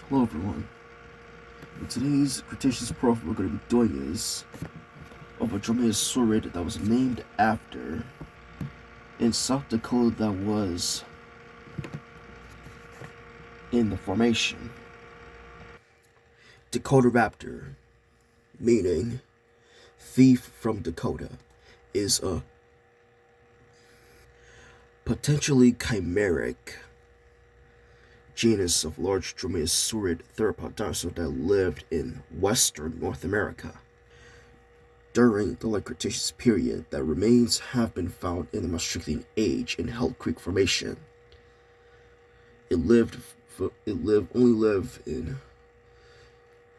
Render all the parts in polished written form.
Hello everyone. In today's Cretaceous profile we're going to be doing is of a dromaeosaurid that was named after in South Dakota that was in the formation. Dakotaraptor, meaning thief from Dakota, is a potentially chimeric genus of large dromaeosaurid theropod dinosaur that lived in western North America. During the late Cretaceous period, that remains have been found in the Maastrichtian Age in Hell Creek Formation. It only lived in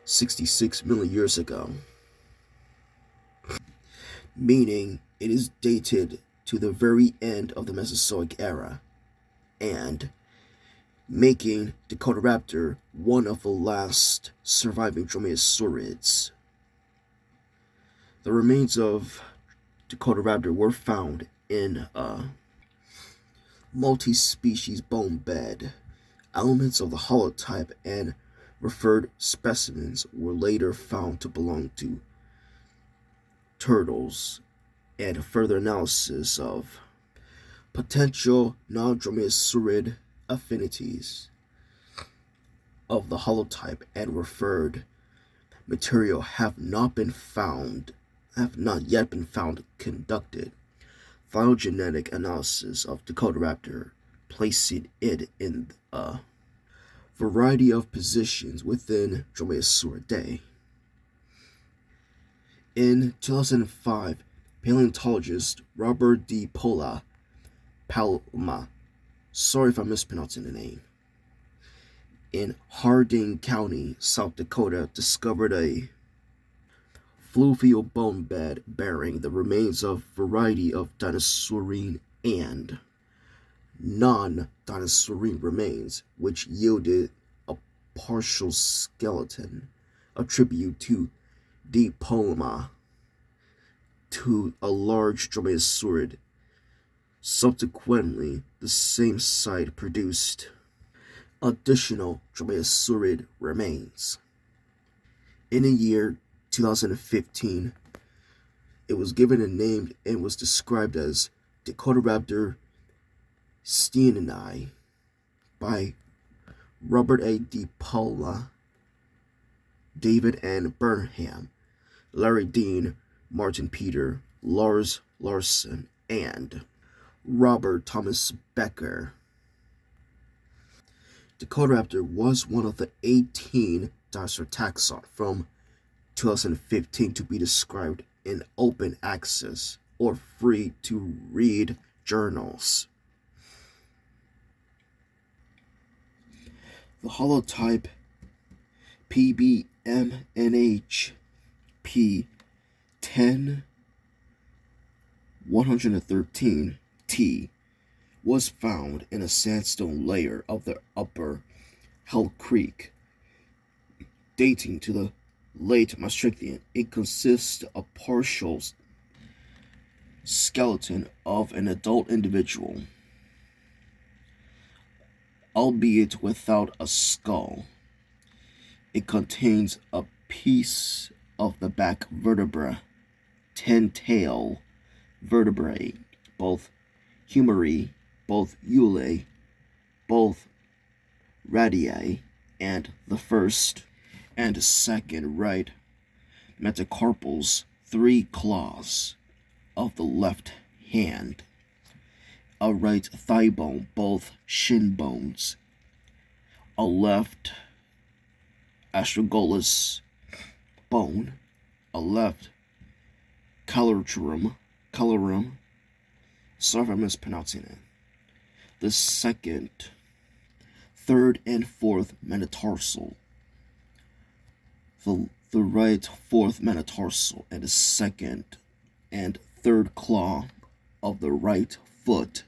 66 million years ago, meaning it is dated to the very end of the Mesozoic era, and making Dakotaraptor one of the last surviving dromaeosaurids. The remains of Dakotaraptor were found in a multi-species bone bed. Elements of the holotype and referred specimens were later found to belong to turtles, and further analysis of potential non-dromaeosaurid affinities of the holotype and referred material have not yet been found conducted phylogenetic analysis of Dakotaraptor, placing it in a variety of positions within Dromaeosauridae. In 2005, paleontologist Robert D. Palma, sorry if I'm mispronouncing the name, in Harding County, South Dakota, discovered a fluvial bone bed bearing the remains of a variety of dinosaurian and non-dinosaurian remains, which yielded a partial skeleton, a tribute to D. Palma to a large dromaeosaurid. Subsequently, the same site produced additional dromaeosaurid remains. In the year 2015, it was given a name and was described as Dakotaraptor steinii by Robert A. D. Paula, David N. Burnham, Larry Dean, Martin Peter, Lars Larson, and Robert Thomas Becker. Dakotaraptor was one of the 18 dinosaur taxon from 2015 to be described in open access or free to read journals. The holotype PBMNH P10-113T was found in a sandstone layer of the upper Hell Creek, dating to the late Maastrichtian. It consists of a partial skeleton of an adult individual, albeit without a skull. It contains a piece of the back vertebra, 10 tail vertebrae, both humeri, both ulae, both radii, and the first and second right metacarpals, 3 claws of the left hand, a right thigh bone, both shin bones, a left astragalus bone, a left colorum, sorry if I'm mispronouncing it, the second, third, and fourth metatarsal, the right fourth metatarsal, and the second and third claw of the right foot.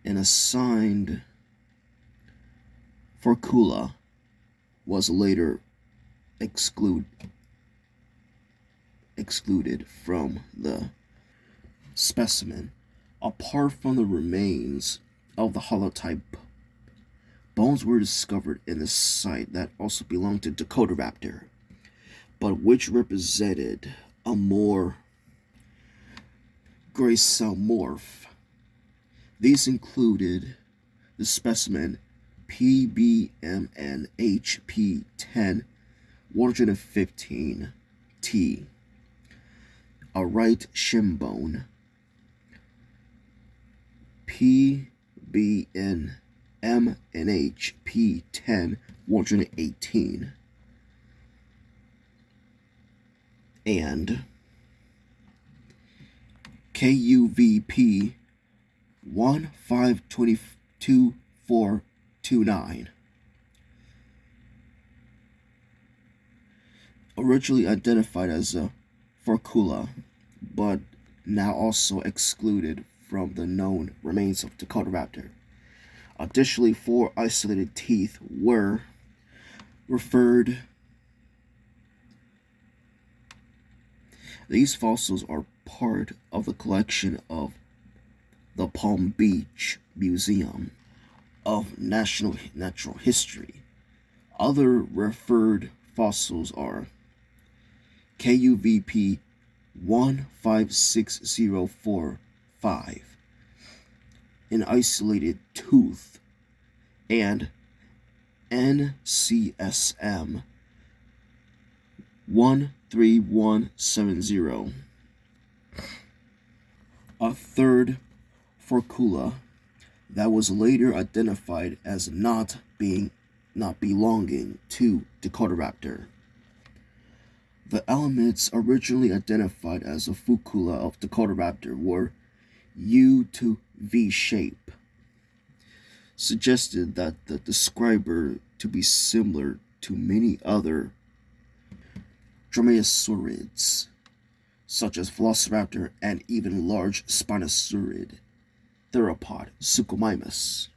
An assigned forcula was later excluded from the specimen. Apart from the remains of the holotype Bones were discovered in a site that also belonged to Dakotaraptor, but which represented a more gracile morph. These included the specimen PBMNHP10 115T, a right shin bone, PBNMNHP10 118, and KUVP 152429. Originally identified as a Forcula, but now also excluded from the known remains of Dakotaraptor. Additionally, 4 isolated teeth were referred. These fossils are part of the collection of the Palm Beach Museum of Natural History. Other referred fossils are KUVP 156045, an isolated tooth, and NCSM 13170, a third Forcula that was later identified as not belonging to Dakotaraptor. The elements originally identified as a Forcula of Dakotaraptor were U to V shape, suggested that the describer to be similar to many other dromaeosaurids, such as Velociraptor and even large Spinosaurid theropod Suchomimus.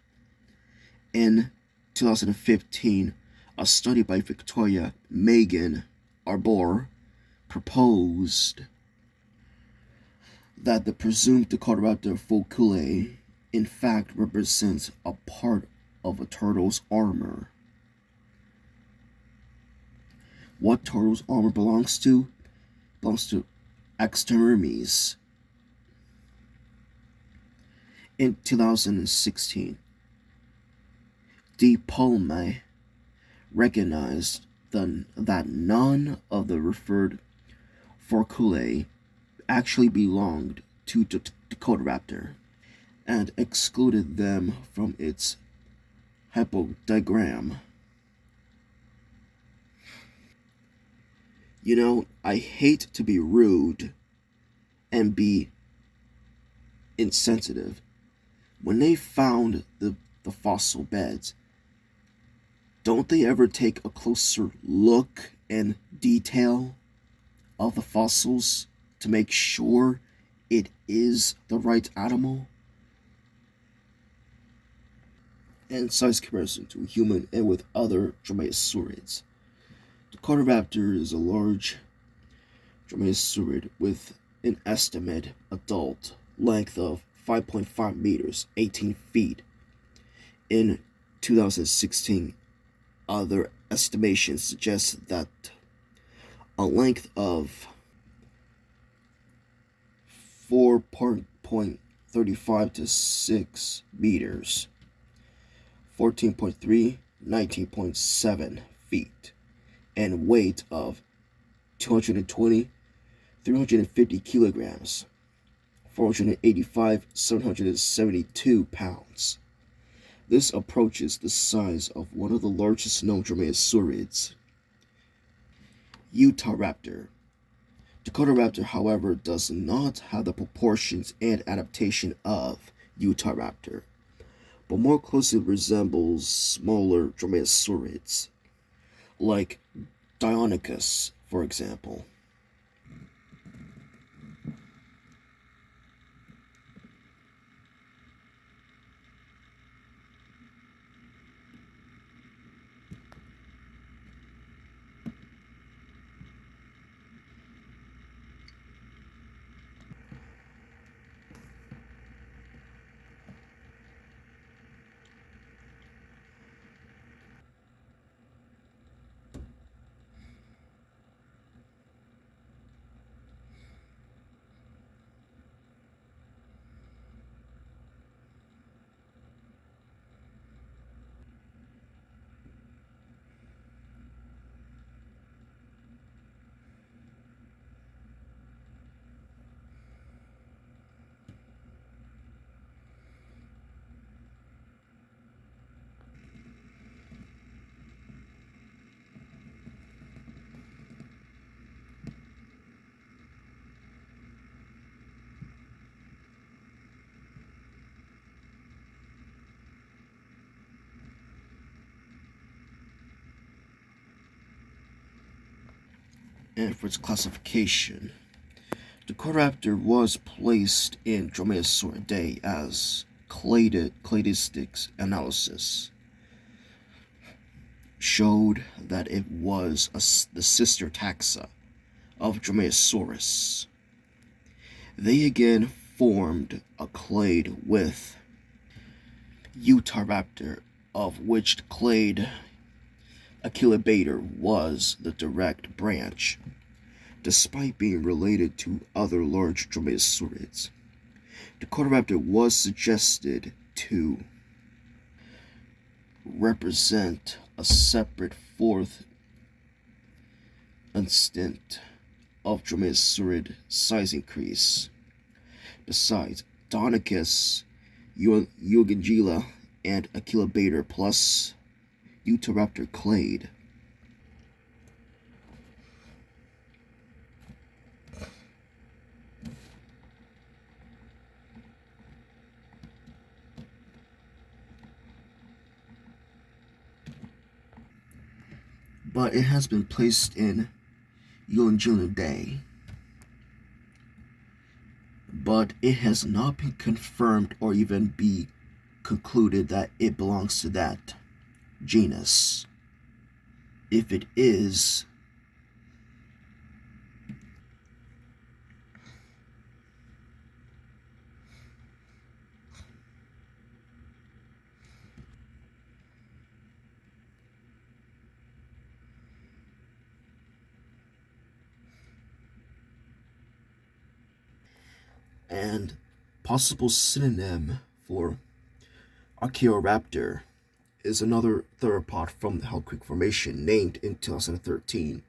In 2015, a study by Victoria Megan Arbor proposed that the presumed Dakotaraptor Forculae in fact represents a part of a turtle's armor. What turtle's armor belongs to? Belongs to Axiotermes. In 2016, De Palma recognized that none of the referred Forculae actually belonged to Dakotaraptor and excluded them from its hypodiagram. You know, I hate to be rude and be insensitive. When they found the fossil beds, don't they ever take a closer look and detail of the fossils to make sure it is the right animal? And size comparison to a human and with other dromaeosaurids. Dakotaraptor is a large dromaeosaurid with an estimated adult length of 5.5 meters, 18 feet. In 2016, other estimations suggest that a length of 4.35 to 6 meters, 14.3, 19.7 feet, and weight of 220, 350 kilograms, 485, 772 pounds. This approaches the size of one of the largest known dromaeosaurids, Utahraptor. Dakotaraptor, however, does not have the proportions and adaptation of Utahraptor, but more closely resembles smaller dromaeosaurids, like Deinonychus, for example. And for its classification, Dakotaraptor was placed in Dromaeosauridae as cladistics analysis showed that it was the sister taxa of Dromaeosaurus. They again formed a clade with Utahraptor, of which the clade Achilobator was the direct branch, despite being related to other large dromaeosaurids. Dakotaraptor was suggested to represent a separate fourth instant of dromaeosaurid size increase. Besides, Donicus, Eugangela, and Achilobator plus Utahraptor clade. But it has been placed in Eugangelidae. But it has not been confirmed or even be concluded that it belongs to that genus. If it is, and possible synonym for Archaeoraptor is another theropod from the Hell Creek Formation named in 2013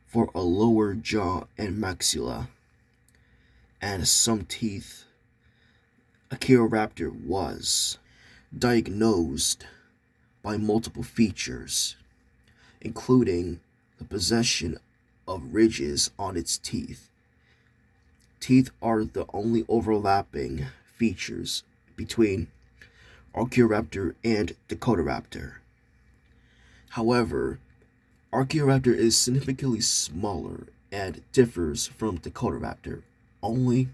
for a lower jaw and maxilla and some teeth. Archaeoraptor was diagnosed by multiple features, including the possession of ridges on its teeth. Teeth are the only overlapping features between Archaeoraptor and Dakotaraptor. However, Archaeoraptor is significantly smaller and differs from Dakotaraptor only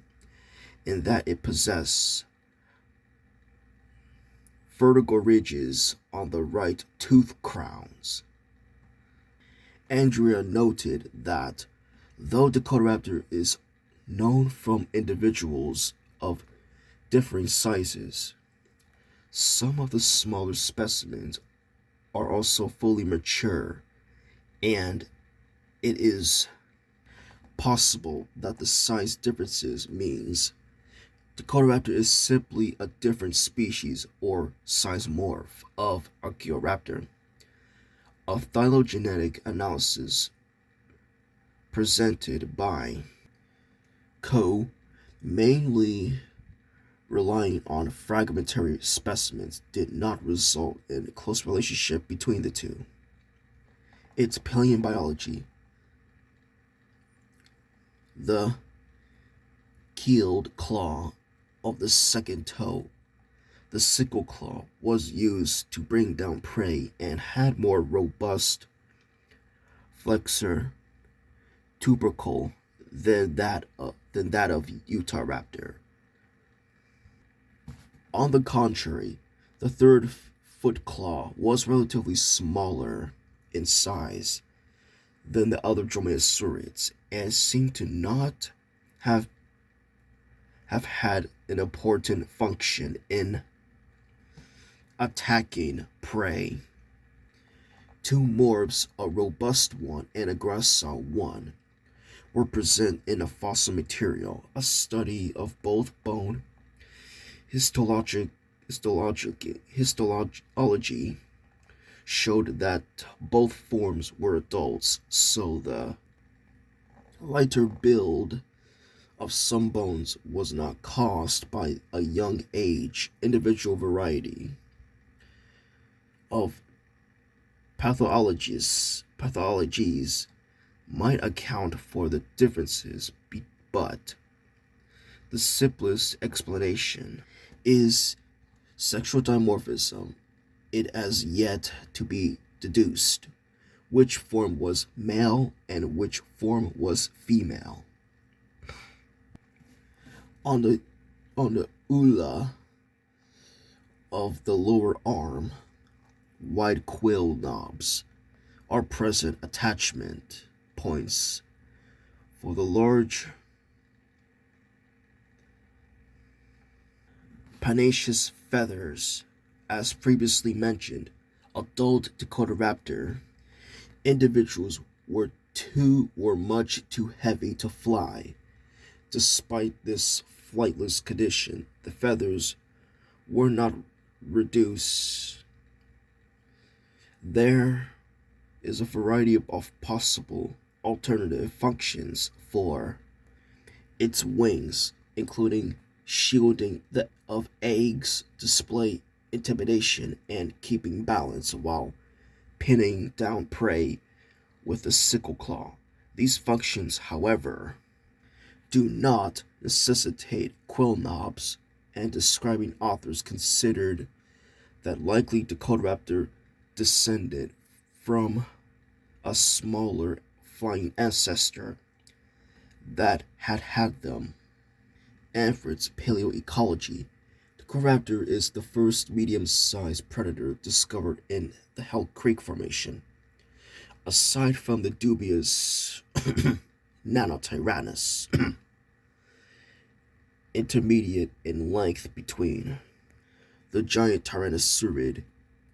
in that it possesses vertical ridges on the right tooth crowns. Andrea noted that though Dakotaraptor is known from individuals of differing sizes, some of the smaller specimens are also fully mature, and it is possible that the size differences means Dakotaraptor is simply a different species or size morph of Archaeoraptor. A phylogenetic analysis presented by Coe, mainly relying on fragmentary specimens, did not result in a close relationship between the two. Its paleobiology. The keeled claw of the second toe, the sickle claw, was used to bring down prey and had more robust flexor tubercle than that of Utahraptor. On the contrary, the third foot claw was relatively smaller in size than the other dromaeosaurids and seemed to not have had an important function in attacking prey. Two morphs, a robust one and a gracile one, were present in a fossil material. A study of both bone histology showed that both forms were adults, so the lighter build of some bones was not caused by a young age. Individual variety of pathologies might account for the differences, but the simplest explanation is sexual dimorphism. It has yet to be deduced, which form was male and which form was female. On the ula of the lower arm, wide quill knobs are present attachment points for the large pennaceous feathers. As previously mentioned, adult Dakotaraptor individuals were much too heavy to fly. Despite this flightless condition, the feathers were not reduced. There is a variety of possible alternative functions for its wings, including shielding of eggs, display intimidation, and keeping balance while pinning down prey with a sickle claw. These functions, however, do not necessitate quill knobs, and describing authors considered that likely Dakotaraptor descended from a smaller flying ancestor that had them. And for its paleoecology, Dakotaraptor is the first medium-sized predator discovered in the Hell Creek Formation. Aside from the dubious Nanotyrannus, intermediate in length between the giant Tyrannosaurid,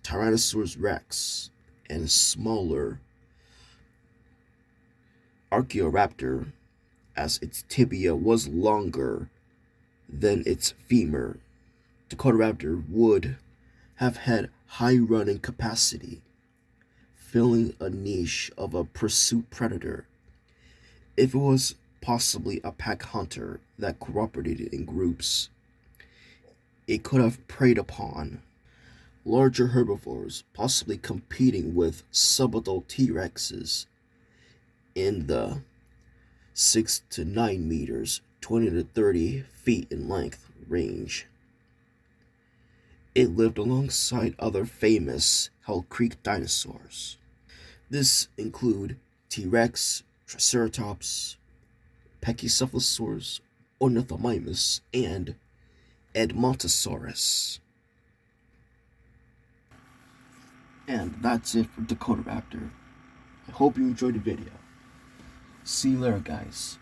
Tyrannosaurus rex, and smaller Archaeoraptor, as its tibia was longer than its femur. Dakotaraptor would have had high running capacity, filling a niche of a pursuit predator. If it was possibly a pack hunter that cooperated in groups, it could have preyed upon larger herbivores, possibly competing with subadult T-Rexes in the 6 to 9 meters, 20 to 30 feet in length range. It lived alongside other famous Hell Creek dinosaurs. This include T-Rex, Triceratops, Pachycephalosaurus, Ornithomimus, and Edmontosaurus. And that's it for Dakotaraptor. I hope you enjoyed the video. See you later, guys.